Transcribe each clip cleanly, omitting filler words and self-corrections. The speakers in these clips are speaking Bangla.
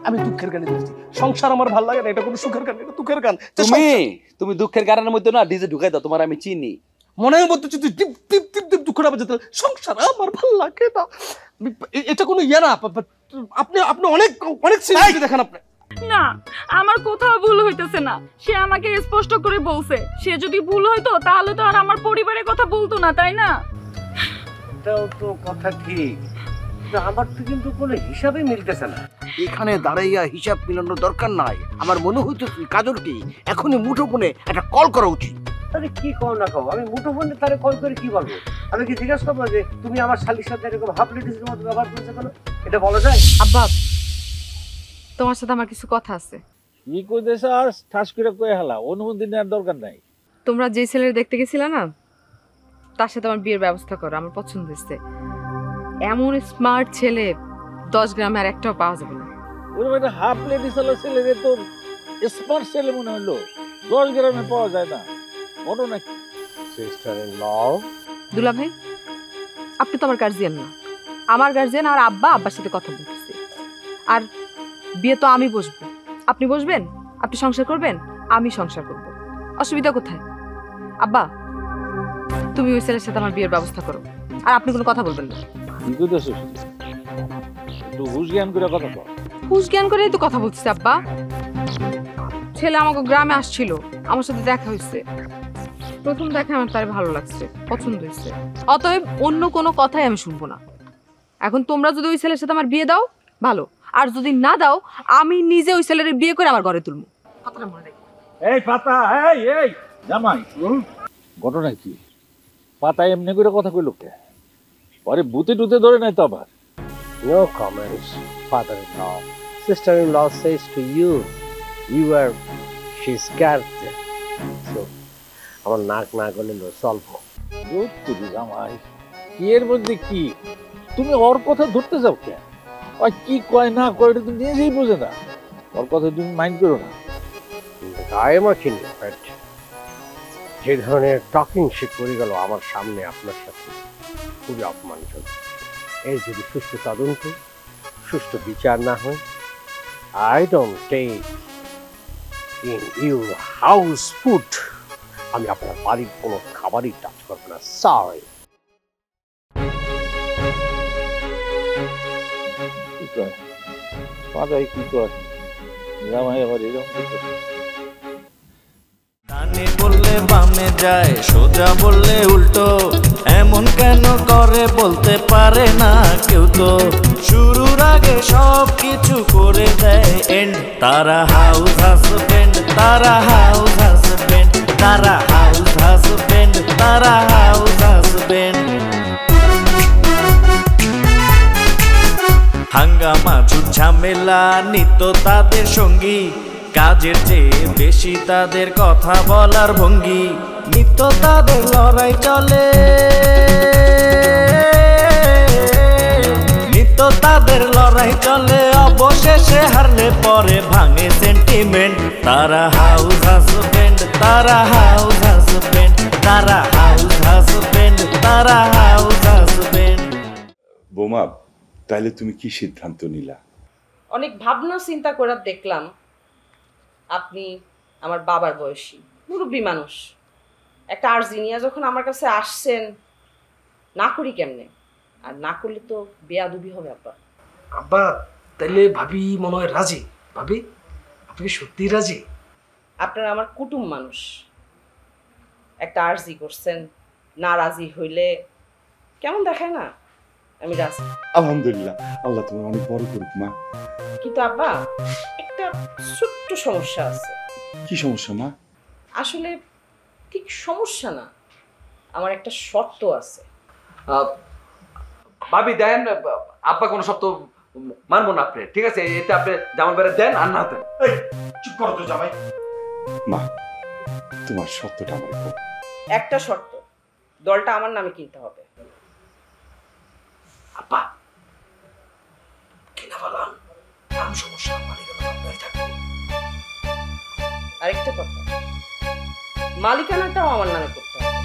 আমি দুঃখের গানে ধরেছি। সংসার আমার ভালো লাগে না, এটা কোনো সুখের গান, এটা দুঃখের গান। তুমি দুঃখের গানের মধ্যে না ডিজে ঢুকাই দাও, তোমার আমি চিনি। মনে মধ্যে যদি টিপ টিপ টিপ টিপ দুঃখটা বাজে, সংসার আমার ভালো লাগে না। এটা কোনো ইয়ে না। আপনি আপনি অনেক অনেক সিরিয়াসলি দেখেন আপনি। না, আমার কোথাও ভুল হইতেছে না। সে আমাকে স্পষ্ট করে বলছে, সে যদি ভুল হইতো তাহলে তো আর আমার পরিবারের কথা বলতো না, তাই না? এটাও তো কথা ঠিক, আমার তো কিন্তু কোনো হিসাবে মিলতেছে না। এখানে দাঁড়াইয়া হিসাব মিলানোর দরকার নাই। আমার মনে হইতেছে কাজলকে এখনই মুঠোফোনে একটা কল করা উচিত। আরে কি কও না কও, আমি মুঠোফোনে তারে কল করে কি বলবো? আমি কি জিজ্ঞাসা করবো যে তুমি আমার শালীর সাথে এরকম হাফ লেডিসের মতো ব্যবহার করেছো কেন? এটা বলা যায়? আব্বা, তোমার সাথে আমার কিছু কথা আছে। কি কইতেছ? আর ঠাস করে কয়ে হালা, অনুমতি নেওয়ার দরকার নাই। তোমরা যে ছেলের দেখতে গেছিলে না, তার সাথে আমার বিয়ের ব্যবস্থা করো, আমার পছন্দ হয়েছে। এমন স্মার্ট ছেলে 10 গ্রামে আর একটাও পাওয়া যাবে না। ওর একটা হাফ লেডিস হলো ছেলে রে, তোর স্মার্ট ছেলে মনে হলো 10 গ্রামে পাওয়া যায় না, বড় নাকি? সিস্টার ইন ল, দুলা ভাই, আপনি তো আমার গার্জিয়ান না, আমার গার্জিয়ান। আর আব্বার সাথে কথা বলতেছি। আর বিয়ে তো আমি বসবো, আপনি বসবেন, আপনি সংসার করবেন, আমি সংসার করব। অসুবিধা কোথায়? আব্বা, তুমি ওই ছেলের সাথে আমার বিয়ের ব্যবস্থা করো, আর আপনি কোনো কথা বলবেন না। কি কইতেছ? একটু হুঁশ জ্ঞান করে কথা কও। হুঁশ জ্ঞান করেই তো কথা বলতেছি আব্বা। ছেলে আমাকে গ্রামে আসছিল, আমার সাথে দেখা হয়েছে। প্রথম দেখা আমার তার ভালো লাগছে, পছন্দ হয়েছে। অতএব অন্য কোনো কথাই আমি শুনবো না। এখন তোমরা যদি ওই ছেলের সাথে আমার বিয়ে দাও ভালো, আর যদি না দাও আমি নিজে ওই ছেলের বিয়ে করে আমার ঘরে তুলবো। কথাটা মনে রাখো। এই পাতা, এই জামাই, ঘটনা কি? পাতা এমনি করে কথা কইলো কে? পরে বুতে টুতে ধরে নাই তো আবার? no comments, father-in-law. Sister-in-law says to you, you are, she's scared. So, আমার নাক না গলে চলবো। তুই জামাই, কি এর মধ্যে কি? তুমি ওর কথা ধরতে যাও কে? ওই কি কয় না কয় এটা তুমি নিজেই বোঝে না। ওর কথা তুমি মাইন্ড করো না। I am a king, but যে ধরনের টকিং সে করে গেল আমার সামনে আপনার সাথে, খুবই অপমানজনক। এর যদি সুষ্ঠু তদন্ত, সুষ্ঠু বিচার না হয়, I don't take in your house food. আমি আপনার বাড়ির কোনো খাবারই টাচ করবো না। সরি। কি কয় পাতাই কি কয়? জামাই আবার এরকম কি করে? ডানে বললে বামে যায়, সোজা বললে উল্টো, এমন কেন করে বলতে পারে না কেউ তো। শুরুর আগে সব কিছু করে দেয় এন্ড। তারা হাউস হাজবেন্ড, তারা হাউস হাজবেন্ড, তারা হাউস হাজবেন্ড, তারা হাউস হাজবেন্ড। হাঙ্গামা ঝামেলা নিত্য তাদের সঙ্গী, কাজের চেয়ে বেশি তাদের কথা বলার ভঙ্গি। নিত্য তাদের লড়াই চলে, নিত্য তাদের লড়াই চলে, অবশেষে হারলে পরে ভাঙে সেন্টিমেন্ট। তারা হাউস হাজবেন্ড, তারা হাউস হাজবেন্ড, তারা হাউস হাজবেন্ড, তারা হাউস হাজবেন্ড। বোমা, তাহলে তুমি কি সিদ্ধান্ত নিলা? অনেক ভাবনা চিন্তা করে দেখলাম আপনি আমার বাবার বয়সী মুরব্বী মানুষ, একটা আর্জিনিয়া যখন আমার কাছে আসছেন, না করি কেমনে? আর না করলে তো বেয়াদবি হবে। আব্বা আব্বা, তাইলে ভাবি মনে হয় রাজি। ভাবি, আপনি কি সত্যিই রাজি? আপনারা আমার কুটুম মানুষ, একটা আর্জি করছেন, না রাজি হইলে কেমন দেখায় না? আমি রাজি। আলহামদুলিল্লাহ, আল্লাহ তুমি অনেক বড় করুক মা। কিন্তু আব্বা, একটা ছোট্ট সমস্যা আছে। কি সমস্যা মা? আসলে ঠিক সমস্যা না, আমার একটা শর্ত আছে। ভাবি দেন, আব্বা কোনো শর্ত মানবো না আপনি, ঠিক আছে? এতে আপনি জামাই বেড়ে দেন আর না দেন। চুপ করো তো জামাই। মা, তোমার সত্যটা আমার কও। একটা শর্ত, দলটা আমার নামে কিনতে হবে। আব্বা, কিনা বলাম নাম সমস্যা, মালিকানা আপনারই থাকবে। আরেকটা কথা, মালিকানাটাও আমার নামে করতে হবে।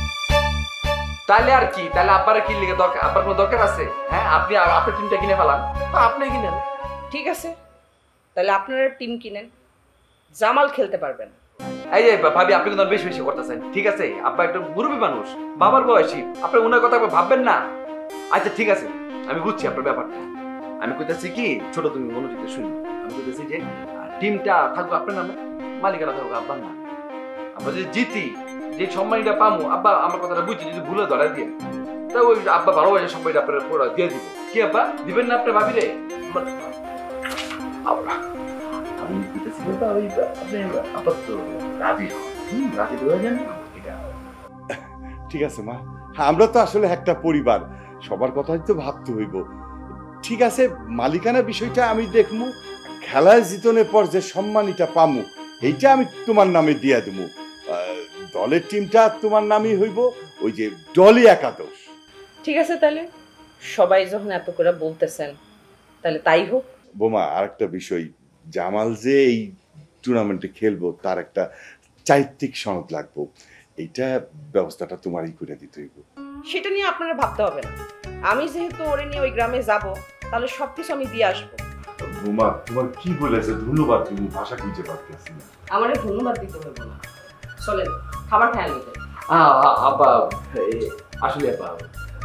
তাহলে আর কি? তাহলে আব্বার কি লিখে দরকার? আব্বার কোনো দরকার আছে? হ্যাঁ, আপনি আপনার টিমটা কিনে ফেলান, আপনি কিনেন। ঠিক আছে, তাহলে আপনারা টিম কিনেন, জামাল খেলতে পারবেন। এই যে ভাবি, আপনি কিন্তু বেশি বেশি করতেছেন, ঠিক আছে? আব্বা একটা মুরব্বী মানুষ, বাবার বয়সী, আপনি ওনার কথা ভাববেন না। আচ্ছা ঠিক আছে, আমি বুঝছি আপনার ব্যাপারটা। আমি কইতেছি কি, ছোট তুমি মনোযোগ দিয়ে শুনি। আমি কইতেছি যে টিমটা থাকবো আপনার নামে, মালিকানা থাকবো আব্বার নামে। আমরা যদি জিতি, যে সম্মানটা পামো, আব্বা আমার কথাটা বুঝছি, যদি ভুলে ধরা দিয়ে তা ওই আব্বা ভালোবাসে সম্মানটা আপনার পুরো দিয়ে দিব। কি আব্বা, দিবেন না আপনি ভাবি রে? আমি কইতেছি বাবা, ওই আপনি আপাতত রাজি হন, রাজি হয়ে যান। এটা ঠিক আছে মা, আমরা তো আসলে একটা পরিবার, সবার কথাই তো ভাবতে হইব। ঠিক আছে, মালিকানা বিষয়টা আমি দেখবো, খেলায় জিতনের পর যে সম্মানিটা পামু এইটা আমি তোমার নামে দিয়া দেবো। দলের টিমটা তোমার নামই হইব, ওই যে দলই একাদশ। ঠিক আছে, তাহলে সবাই যখন এত করে বলতেছেন তাহলে তাই হোক। বোমা, আরেকটা বিষয়, জামাল যে এই টুর্নামেন্টে খেলবো তার একটা চারিত্রিক সনদ লাগবো, এইটা ব্যবস্থাটা তোমারই করে দিতে হইব। সেটা নিয়ে আপনারা ভাবতে হবে না, আমি যেহেতু ওরে নিয়ে ওই গ্রামে যাব, তাহলে সবকিছু আমি দিয়ে আসবো। বোমা, তোমার কি বলেছে ধন্যবাদ, তুমি ভাষা খুঁজে পাচ্ছি না। আমার ধন্যবাদ দিতে হবে না, চলেন খাবার খেয়াল নিতে। আব্বা আসলে আব্বা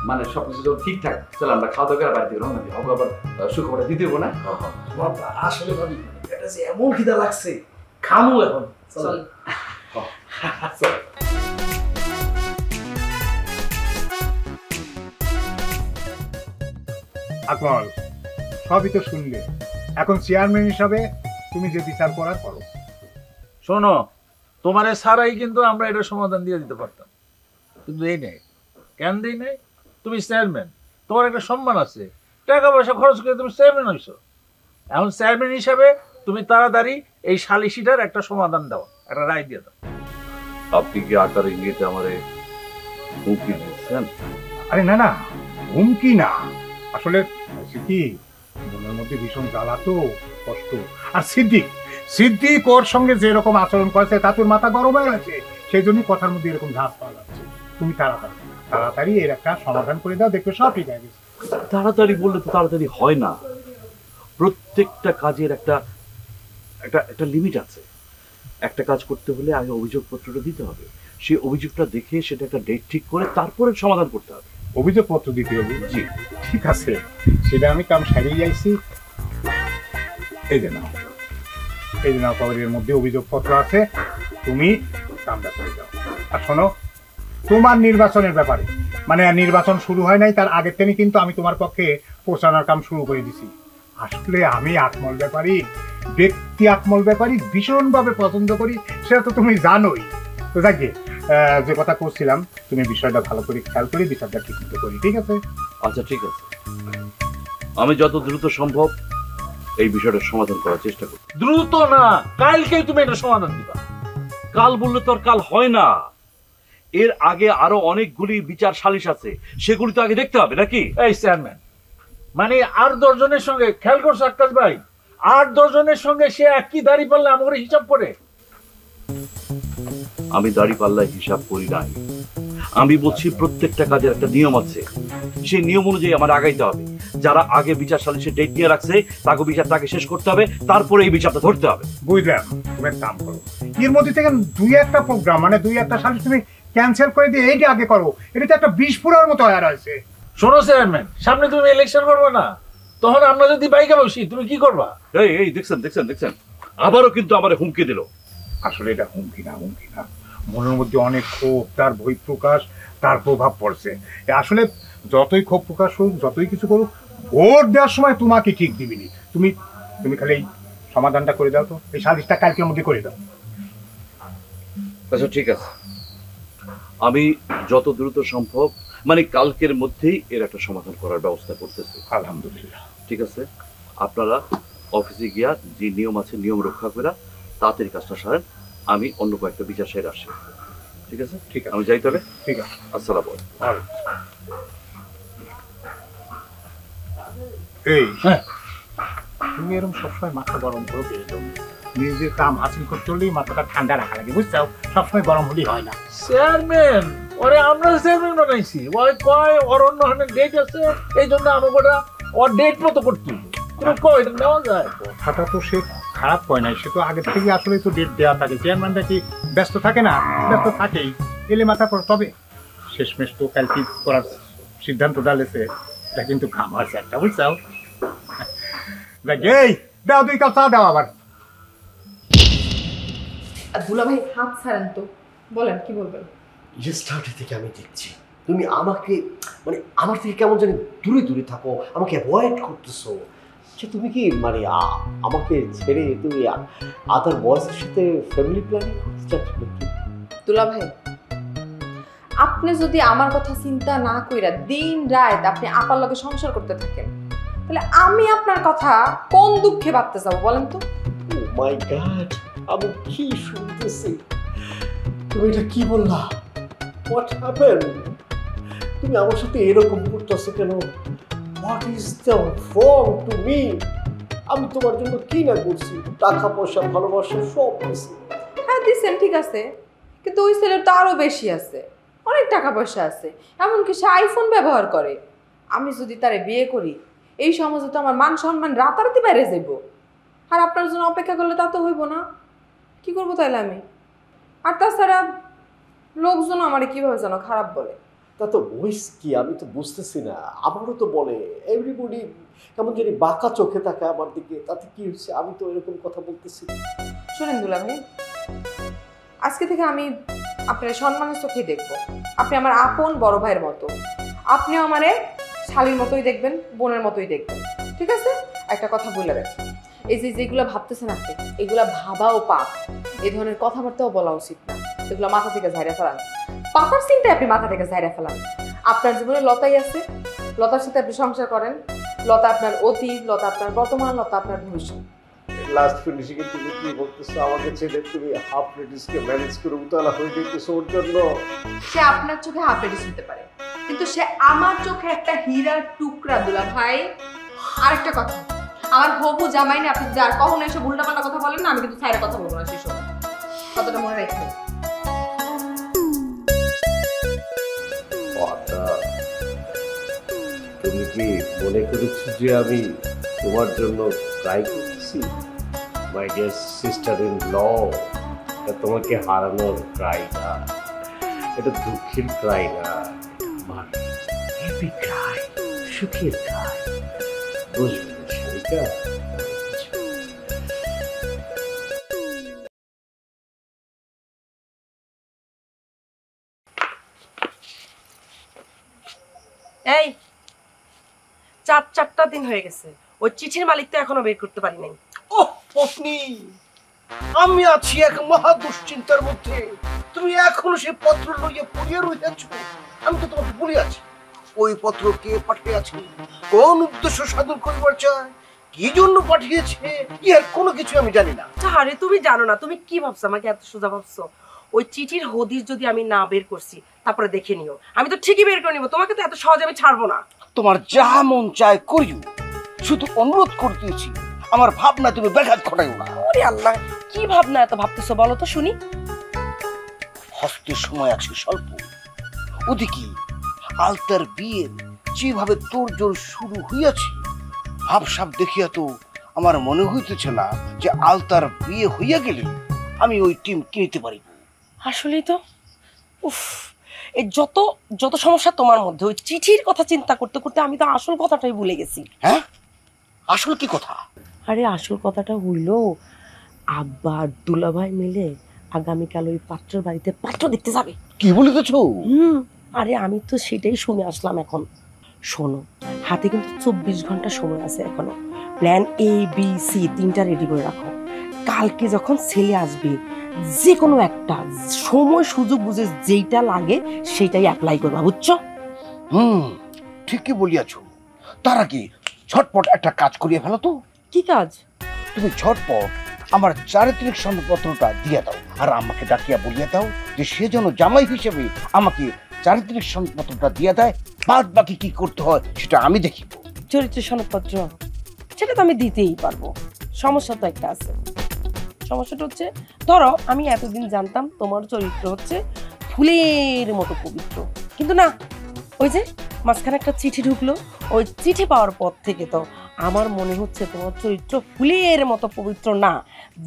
মানে সবকিছু যখন ঠিকঠাক, চলো আমরা খাওয়া দাওয়া করে বাড়ি থেকে রওনা দিই। আবার সুখবরটা দিতে হবো না? আসলে ভাবি এটা যে এমন খিদা লাগছে, খামু এখন। চল। আকমল, সবই তো শুনলে, এখন চেয়ারম্যান হিসাবে তুমি যে বিচার করার করো। শোনো, তোমারে ছাড়াই কিন্তু আমরা এটা সমাধান দিয়ে দিতে পারতাম, কিন্তু এই নেই। কেন দিই নাই? তুমি চেয়ারম্যান, তোমার একটা সম্মান আছে, টাকা পয়সা খরচ করে তুমি চেয়ারম্যান হইছো। এখন চেয়ারম্যান হিসাবে তুমি তাড়াতাড়ি এই সালিশিটার একটা সমাধান দাও, একটা রায় দিয়ে দাও। আপনি কি আকার ইঙ্গিতে আমারে হুমকি দিচ্ছেন? আরে না না, হুমকি না, আসলে কি মনের মধ্যে ভীষণ জ্বালা তো, কষ্ট। আর সিদ্দিক ওর সঙ্গে যেরকম আচরণ করেছে তা তোর মাথা গরম হয়ে গেছে, সেই জন্য কথার মধ্যে এরকম ঝাঁজ পাওয়া যাচ্ছে। তুমি তাড়াতাড়ি এর একটা সমাধান করে দাও, দেখবে সব ঠিক হয়ে গেছে। তাড়াতাড়ি বললে তো তাড়াতাড়ি হয় না, প্রত্যেকটা কাজের একটা একটা একটা লিমিট আছে। একটা কাজ করতে হলে আগে অভিযোগপত্রটা দিতে হবে, সেই অভিযোগটা দেখে সেটা একটা ডেট ঠিক করে তারপরে সমাধান করতে হবে। অভিযোগপত্র দিতে হবে? জি ঠিক আছে, সেটা আমি কাম সারিয়ে যাইছি। এই যে নাও, কবরের মধ্যে অভিযোগপত্র আছে, তুমি কামটা করে যাও। আর শোনো, তোমার নির্বাচনের ব্যাপারে, মানে নির্বাচন শুরু হয় নাই তার আগের থেকে কিন্তু আমি তোমার পক্ষে পৌঁছানোর কাম শুরু করে দিছি। আসলে আমি আকমল ব্যাপারী ভীষণভাবে পছন্দ করি, সেটা তো তুমি জানোই। তো যাকে যে কথা করছিলাম, তুমি বিষয়টা ভালো করে খেয়াল করে বিচারটা ঠিক মতো করি, ঠিক আছে? আচ্ছা ঠিক আছে, আমি যত দ্রুত সম্ভব এই বিষয়টার সমাধান করার চেষ্টা করব। দ্রুত না, কালকেই তুমি এটা সমাধান দিবা। কাল বললে তো আর কাল হয় না, এর আগে আরো অনেকগুলি বিচার সালিশ আছে, সেগুলি তো আগে দেখতে হবে নাকি? এই চেয়ারম্যান, মানে 8-10 জনের সঙ্গে খেয়াল করছো আকাশ ভাই, 8-10 জনের সঙ্গে সে একই দাড়ি পাল্লা আমার হিসাব করে। আমি দাড়ি পাল্লায় হিসাব করি নাই, আমি বলছি প্রত্যেকটা কাজের একটা নিয়ম আছে, সেই নিয়ম অনুযায়ী আমার আগাইতে হবে। যারা আগে বিচার সালিশে ডেট নিয়ে রাখছে তাকে বিচারটাকে শেষ করতে হবে, তারপরে এই বিচারটা ধরতে হবে। বুঝলাম, তুমি এক কাম করো, এর মধ্যে থেকে 2-1টা প্রোগ্রাম, মানে 2-1টা সালিশ তুমি ক্যান্সেল করে দিয়ে এইটা আগে করো। এটা তো একটা বিস্ফোরণের মতো হয়ে রয়েছে। শোনো চেয়ারম্যান, সামনে তুমি ইলেকশন করবে না, তখন আমরা যদি বাইকে বসি তুমি কি করবা? এই দেখছেন আবারও কিন্তু আমার হুমকি দিল। আসলে এটা হুমকি না, মনের মধ্যে অনেক ক্ষোভ, তার বহিঃপ্রকাশ, তার প্রভাব পড়ছে। আসলে যতই ক্ষোভ প্রকাশ হোক, যতই কিছু করুক, ভোট দেওয়ার সময় তোমাকে ঠিক দিবিনি। তুমি খালি এই সমাধানটা করে দাও তো, এই সালিশটা কালকের মধ্যে করে দাও। আচ্ছা ঠিক আছে, আমি যত দ্রুত সম্ভব, মানে কালকের মধ্যেই এর একটা সমাধান করার ব্যবস্থা করতেছি। আলহামদুলিল্লাহ। ঠিক আছে, আপনারা অফিসে গিয়া যে নিয়ম আছে নিয়ম রক্ষা করে তাড়াতাড়ি কাজটা সারেন, আমি অন্য কয়েকটা বিচার সাইড আসি। ঠিক আছে? ঠিক আছে, আমি যাই তবে। ঠিক আছে, আসসালামু আলাইকুম। এই তুমি এরকম সবসময় মাথা গরম করে পেয়ে যাও, নিজের কাম হাসিল করতে হলেই মাথাটা ঠান্ডা রাখা লাগে, বুঝছো? সবসময় গরম হলেই হয় না। চেয়ারম্যান, ওরে আমরা চেয়ারম্যান বানাইছি, ওই কয় ওর অন্য ডেট আছে, এই জন্য আমাকে ওর ডেট মতো করতে হবে। কই নেওয়া যায়? কথাটা তো সে খারাপ হয় নাই, সে তো আগে থেকে আসলে তো ডেট দেওয়া থাকে। চেয়ারম্যানটা কি ব্যস্ত থাকে না? ব্যস্ত থাকেই, এলে মাথা পর। তবে শেষমেশ তো কালকে করার সিদ্ধান্ত ডালেছে, এটা কিন্তু খামার একটা, বুঝছাও? এই দাও 2 কাপ চা দাও আবার। দুলা ভাই হাত ছাড়েন তো, বলেন কি বলবেন? স্টার্টিং থেকে আমি দেখছি তুমি আমাকে মানে আমার থেকে কেমন জানি দূরে দূরে থাকো, আমাকে অ্যাভয়েড করতেছো। আচ্ছা তুমি কি মানে আমাকে ছেড়ে তুমি আদার বয়েসের সাথে ফ্যামিলি প্ল্যানিং করতে চাচ্ছ নাকি? দুলা ভাই, আপনি যদি আমার কথা চিন্তা না কইরা দিন রাত আপনি আপার লগে সংসার করতে থাকেন, তাহলে আমি আপনার কথা কোন দুঃখে ভাবতে যাবো বলেন তো? ও মাই গড, আমি কি শুনতেছি? তুমি এটা কি বললা? What happened? তুমি আমার সাথে এরকম করতেছো কেন? What is the wrong to me? আমি তোমার জন্য কি না করছি? টাকা পয়সা ভালোবাসা সব দিছি। হ্যাঁ দিচ্ছেন, ঠিক আছে, কিন্তু ওই ছেলের তো আরো বেশি আছে, অনেক টাকা পয়সা আছে, এমনকি সে আইফোন ব্যবহার করে। আমি যদি তারে বিয়ে করি, এই সমাজে তো আমার মান সম্মান রাতারাতি বাইরে যাইব। আর আপনার জন্য অপেক্ষা করলে তা তো হইব না। কি করবো তাহলে আমি? আর তাছাড়া লোকজন আমারে কিভাবে যেন খারাপ বলে। তা তো বইস কি, আমি তো বুঝতেছি না। আমারও তো বলে এভরিবডি কেমন জানি বাঁকা চোখে থাকে আমার দিকে, তাতে কি হচ্ছে? আমি তো এরকম কথা বলতেছি। শোনেন দুলা ভাই, আজকে থেকে আমি আপনার সম্মানের চোখেই দেখবো। আপনি আমার আপন বড় ভাইয়ের মতো, আপনিও আমারে শালীর মতোই দেখবেন, বোনের মতোই দেখবেন, ঠিক আছে? একটা কথা বলে রাখছি, এই যে যেগুলো ভাবতেছেন আপনি, এগুলা ভাবাও পাপ। এই ধরনের কথাবার্তাও বলা উচিত না, এগুলো মাথা থেকে ঝাইরা ফেলান। পাতার চিন্তায় আপনি মাথা থেকে ঝাইরা ফেলান। আপনার জীবনে লতাই আছে, লতার সাথে আপনি সংসার করেন। লতা আপনার অতীত, লতা আপনার বর্তমান, লতা আপনার ভবিষ্যৎ। লাস্ট ফিনিশিং এ তুমি কি বলতেছো? আমাকে ছেড়ে তুমি হাফ রেডিসকে ম্যানেজ করে উতালা হয়ে যেতেছো ওর জন্য? সে আপনার চোখে হাফ রেডিস হতে পারে, কিন্তু সে আমার চোখে একটা হীরার টুকরা দুলা ভাই। আরেকটা কথা, আমার হবু জামাই না, আপনি যার কখনো এসে উল্টাপাল্টা কথা বলেন না, আমি কিন্তু ছাইরা কথা বলবো না, সেসব কথাটা মনে রাখবেন। তুমি কি মনে করেছো যে আমি তোমার জন্য ট্রাই করছি? My dear sister in law, তোমাকে হারানোর ট্রাই না, এটা দুঃখের ট্রাই না, আমার হ্যাপি ট্রাই, সুখের ট্রাই। বুঝবে না শালিকা? এই 4 দিন হয়ে গেছে, ওই চিঠির মালিক তো এখনো বের করতে পারি নাই। ও পত্নী, আমি আছি এক মহা দুশ্চিন্তার মধ্যে। তুমি এখনো সেই পত্র লইয়া পড়িয়া রইয়াছ। আমি তো তোমাকে বলিয়াছি, ওই পত্র কে পাঠিয়েছে, কোন উদ্দেশ্য সাধন করিবার চায়, কি জন্য পাঠিয়েছে, ইহার কোনো কিছু আমি জানি না। আরে তুমি জানো না, তুমি কি ভাবছো আমাকে এত সোজা ভাবছো? ওই চিঠির হদিস যদি আমি না বের করছি, তারপরে দেখে নিও, আমি তো ঠিকই বের করে নিব। তোমাকে তো এত সহজে আমি ছাড়বো না। তোমার যা মন চায় করিও, শুধু অনুরোধ করতেছি আমার ভাবনা তুমি ব্যাঘাত ঘটাইও না। ওরে আল্লাহ, কি ভাবনা এত ভাবতেছো বলো তো শুনি। হস্তের সময় আছে স্বল্প, ওদিকে আলতার বিয়ের যেভাবে তোড়জোড় শুরু হইয়াছে, ভাবসাব দেখিয়া তো আমার মনে হইতেছে না যে আলতার বিয়ে হইয়া গেলে আমি ওই টিম কিনতে পারিব। আসলেই তো, উফ, এই যত যত সমস্যা তোমার মধ্যে, ওই চিঠির কথা চিন্তা করতে করতে আমি তো আসল কথাটাই ভুলে গেছি। হ্যাঁ, আসল কি কথা? আরে আসল কথাটা হইল, আব্বা আর দুলাভাই মিলে আগামীকাল ওই পাত্রের বাড়িতে পাত্র দেখতে যাবে। কি বলিতেছ? আরে আমি তো সেটাই শুনে আসলাম এখন। শোনো, হাতে কিন্তু 24 ঘন্টা সময় আছে এখনো। প্ল্যান A, B, C 3টা রেডি করে রাখো। কালকে যখন ছেলে আসবে, যে কোনো একটা সময় সুযোগ বুঝে যেইটা লাগে সেইটাই অ্যাপ্লাই করবা, বুঝছো? ঠিকই বলিয়াছ। তার আগে ঝটপট একটা কাজ করিয়ে ফেলো তো। কি কাজ? তুমি ঝটপট আমার চারিত্রিক সনদপত্রটা দিয়ে দাও, আর আমাকে ডাকিয়া বলিয়া দাও যে সে যেন জামাই হিসেবে আমাকে চারিত্রিক সনদপত্রটা দিয়ে দেয়। বাদ বাকি কি করতে হয় সেটা আমি দেখিব। চরিত্র সনদপত্র সেটা তো আমি দিতেই পারবো, সমস্যা তো একটা আছে। সমস্যাটা হচ্ছে, ধরো আমি এতদিন জানতাম তোমার চরিত্র হচ্ছে ফুলের মতো পবিত্র, কিন্তু না, ওই যে মাঝখানে একটা চিঠি ঢুকলো, ওই চিঠি পাওয়ার পর থেকে তো আমার মনে হচ্ছে তোমার চরিত্র ফুলের মতো পবিত্র না,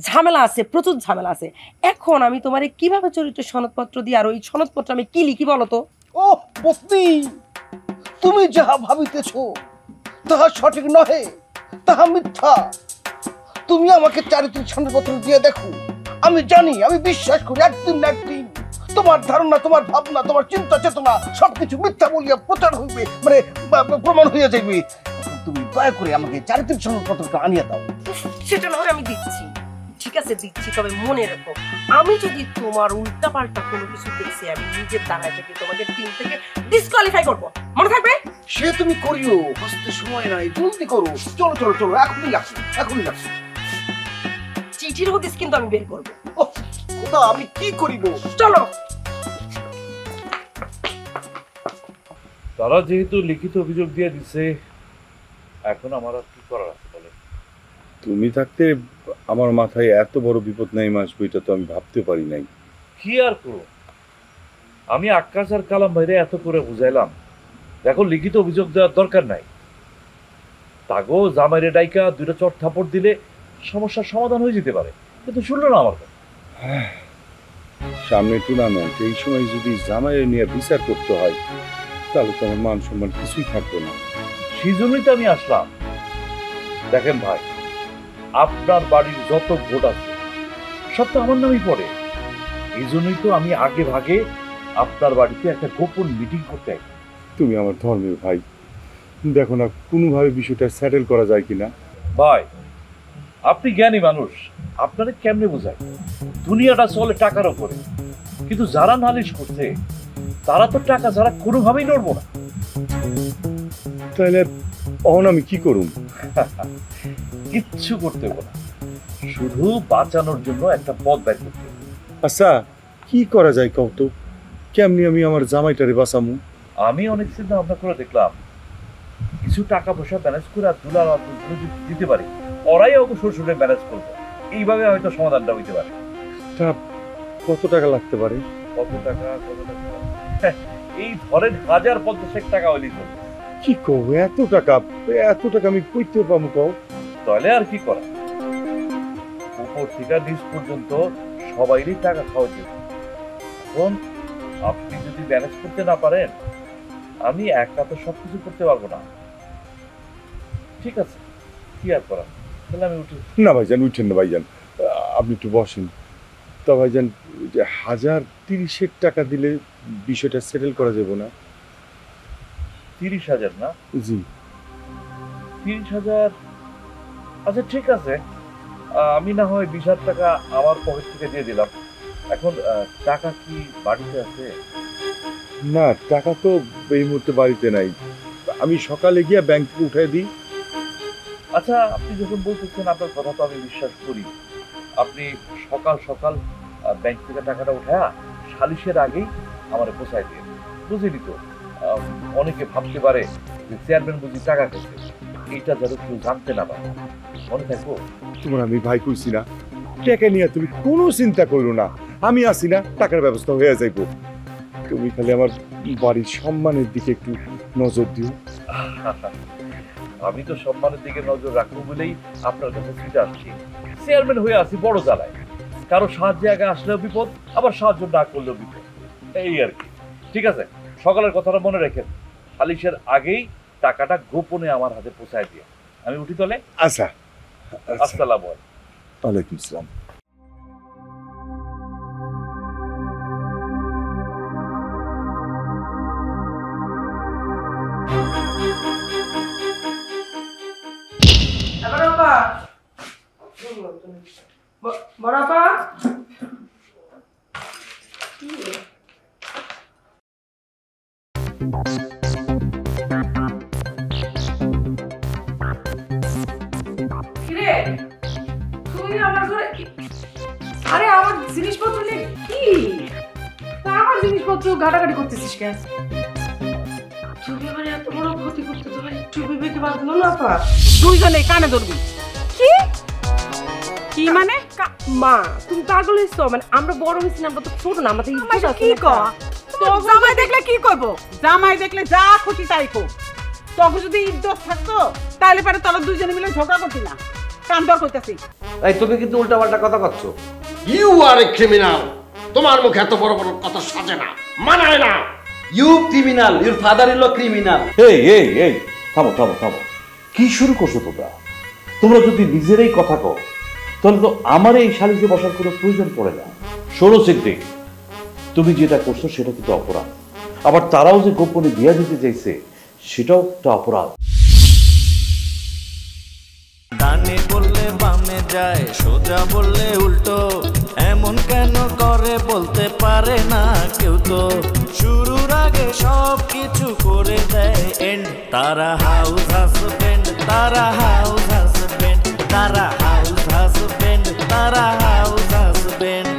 ঝামেলা আছে, প্রচুর ঝামেলা আছে। এখন আমি তোমারে কিভাবে চরিত্রের সনদপত্র দিই, আর ওই সনদপত্র আমি কি লিখি বলো তো? ও পত্নী, তুমি যাহা ভাবিতেছ তাহা সঠিক নহে, তাহা মিথ্যা। তুমি আমাকে চারিত্রিক সনদপত্র দিয়ে দেখো, আমি জানি, আমি বিশ্বাস করি একদিন না একদিন তোমার ধারণা, তোমার ভাবনা, তোমার চিন্তা চেতনা সবকিছু মিথ্যা বলিয়া প্রচার হইবে, মানে প্রমাণ হইয়া যাইবে। তুমি দয়া করে আমাকে চারিত্রিক সনদপত্রটা আনিয়া দাও। সেটা না হয় আমি দিচ্ছি, ঠিক আছে দিচ্ছি, তবে মনে রাখো আমি যদি তোমার উল্টাপাল্টা কোনো কিছু দেখছি আমি নিজের দাঁড়ায় থেকে তোমাকে টিম থেকে ডিসকোয়ালিফাই করবো, মনে থাকবে? সে তুমি করিও, হস্তে সময় নাই, জলদি করো। চলো চলো চলো, এখনই আসো, এখনই আসো। চিঠির হদিস কিন্তু আমি বের করবো। খোদা, আমি কি করিব? চলো। তারা যেহেতু লিখিত অভিযোগ দিয়ে দিছে, এখন আমার আর কি করার আছে বলে? তুমি থাকতে আমার মাথায় এত বড় বিপদ নাই আসবে এটা তো আমি ভাবতে পারি নাই। কি আর করো, আমি আকাশ আর কালাম ভাইরে এত করে বুঝাইলাম, দেখো লিখিত অভিযোগ দেওয়ার দরকার নাই, তাগো জামাইরে ডাইকা দুইটা চট থাপড় দিলে সমস্যার সমাধান হয়ে যেতে পারে, কিন্তু শুনলো না আমার কথা। সামনে টুর্নামেন্ট, এই সময় যদি জামাইয়ের নিয়ে বিচার করতে হয় তাহলে তো আমার মান সম্মান কিছুই থাকবে না। সেই জন্যই তো আমি আসলাম। দেখেন ভাই, আপনার বাড়ির যত ভোট আছে সব তো আমার নামই পড়ে, এই জন্যই তো আমি আগে ভাগে আপনার বাড়িতে একটা গোপন মিটিং করতে চাই। তুমি আমার ধর্মের ভাই, দেখো না কোনোভাবে বিষয়টা সেটেল করা যায় কিনা। ভাই আপনি জ্ঞানী মানুষ, আপনারা কেমনে বোঝায়? দুনিয়াটা চলে টাকার উপরে, কিন্তু যারা নালিশ করছে তারা তো টাকা ছাড়া কোনোভাবেই নড়বো না। তাহলে অহন আমি কি করুম? কিচ্ছু করতে হবে না, শুধু বাঁচানোর জন্য একটা পথ বের করতে হবে। আচ্ছা কি করা যায় কও তো, কেমনি আমি আমার জামাইটারে বাঁচামু? আমি অনেক চিন্তা ভাবনা করে দেখলাম, কিছু টাকা পয়সা ম্যানেজ করে আর দুলার দিতে পারি, ওরাই ওকে শ্বশুরে ম্যানেজ করবে, এইভাবে হয়তো সমাধানটা হইতে পারে। তা কত টাকা লাগতে পারে? কত টাকা এই ধরেন 1050 টাকা হইলেই চলবে। কি কও, এত টাকা? এত টাকা আমি কইতে পাবো কও? তাহলে আর কি করা, উপর থেকে নিচ পর্যন্ত সবাইরই টাকা খাওয়া যাবে। এখন আপনি যদি ম্যানেজ করতে না পারেন, আমি একা তো সবকিছু করতে পারবো না। ঠিক আছে, কি আর করা, তাহলে আমি উঠি। না ভাইজান, উঠেন না ভাইজান, আপনি একটু বসেন। তা ভাইজান 1030 টাকা দিলে বিষয়টা সেটেল করা যাবে না? 30,000 না? জি। 30,000, আচ্ছা ঠিক আছে, আমি না হয় 20,000 টাকা আমার পকেট থেকে দিয়ে দিলাম। এখন টাকা কি বাড়িতে আছে? না, টাকা তো এই মুহূর্তে বাড়িতে নাই, আমি সকালে গিয়ে ব্যাংক থেকে উঠাই দিই। আচ্ছা আপনি যখন বলতেছেন, আপনার কথা তো আমি বিশ্বাস করি, আপনি সকাল সকাল ব্যাংক থেকে টাকাটা উঠায়া সালিশের আগেই আমার পৌঁছায় দিয়ে, বুঝিনি তো অনেকে ভাবতে পারে যে চেয়ারম্যান বুঝি টাকা খেতে, এইটা যেন কেউ জানতে না পারে, মনে থাকবো। তোমার আমি ভাই কইছি না, টাকা নিয়ে তুমি কোনো চিন্তা করো না, আমি আছি না, টাকার ব্যবস্থা হয়ে যাইব। তুমি খালি আমার বাড়ির সম্মানের দিকে একটু নজর দিও। আমি তো সম্মানের দিকে নজর রাখবো বলেই আপনার কাছে ছুটে আসছি। চেয়ারম্যান হয়ে আছি বড় জ্বালায়, কারো সাহায্যে আগে আসলেও বিপদ, আবার সাহায্য না করলেও বিপদ, এই আর কি। ঠিক আছে, সকালের কথাটা মনে রেখেন, সালিশের আগেই টাকাটা গোপনে আমার হাতে পৌঁছায় দিয়ে আমি উঠি তলে। আচ্ছা, আসসালামু আলাইকুম। ওয়ালাইকুম আসসালাম। বড়াপা আরে আমার জিনিসপত্র নিয়ে কি? তা আমার জিনিসপত্র ঘাটাঘাটি করতেছিস কেন? তুমি এবার এত বড় ক্ষতি করতে তোমার একটু বিবেকে বাঁধলো না পা? দুইজনে কানে ধরবি। কি কি মানে? মা তুমি পাগল হইছো? মানে আমরা বড় হইছি না, আমরা তো ছোট না, আমাদের ইজ্জত আছে। কি কর? তো জামাই দেখলে কি করব? জামাই দেখলে যা খুশি তাই কর। তখন যদি ইজ্জত থাকতো তাহলে পারে তোরা দুইজনে মিলে ঝগড়া করতি না। কান দর কইতাছি। এই তুমি কিন্তু উল্টাপাল্টা কথা কচ্ছ। You are a criminal. তোমার মুখে এত বড় বড় কথা সাজে না, মানায় না। You criminal, your father in law criminal. এই এই এই থামো থামো থামো, কি শুরু করছো তোমরা? তোমরা যদি নিজেরাই কথা কও তাহলে তো আমার এই শালিতে বসার কোনো প্রয়োজন পড়ে না। শোনো সিদ্দিক, তুমি যেটা করছো সেটা কিন্তু অপরাধ, আবার তারাও যে গোপনে বিয়া দিতে চাইছে সেটাও একটা অপরাধ। ডানে বললে বামে যায়, সোজা বললে উল্টো, এমন কেন করে বলতে পারে না কেউ তো। শুরুর আগে সব কিছু করে দেয় এন্ড। তারা হাউস হাজবেন্ড, তারা হাউস হাজবেন্ড, তারা হাউস হাজবেন্ড, তারা হাউস হাজবেন্ড।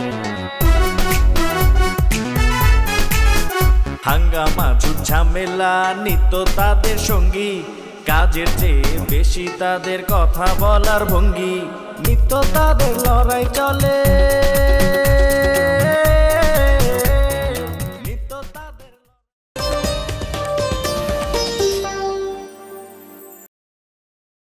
হাঙ্গামা ঝামেলা নিত্য তাদের সঙ্গী, কাজের চেয়ে বেশি তাদের কথা বলার ভঙ্গি। নিত্য তাদের লড়াই চলে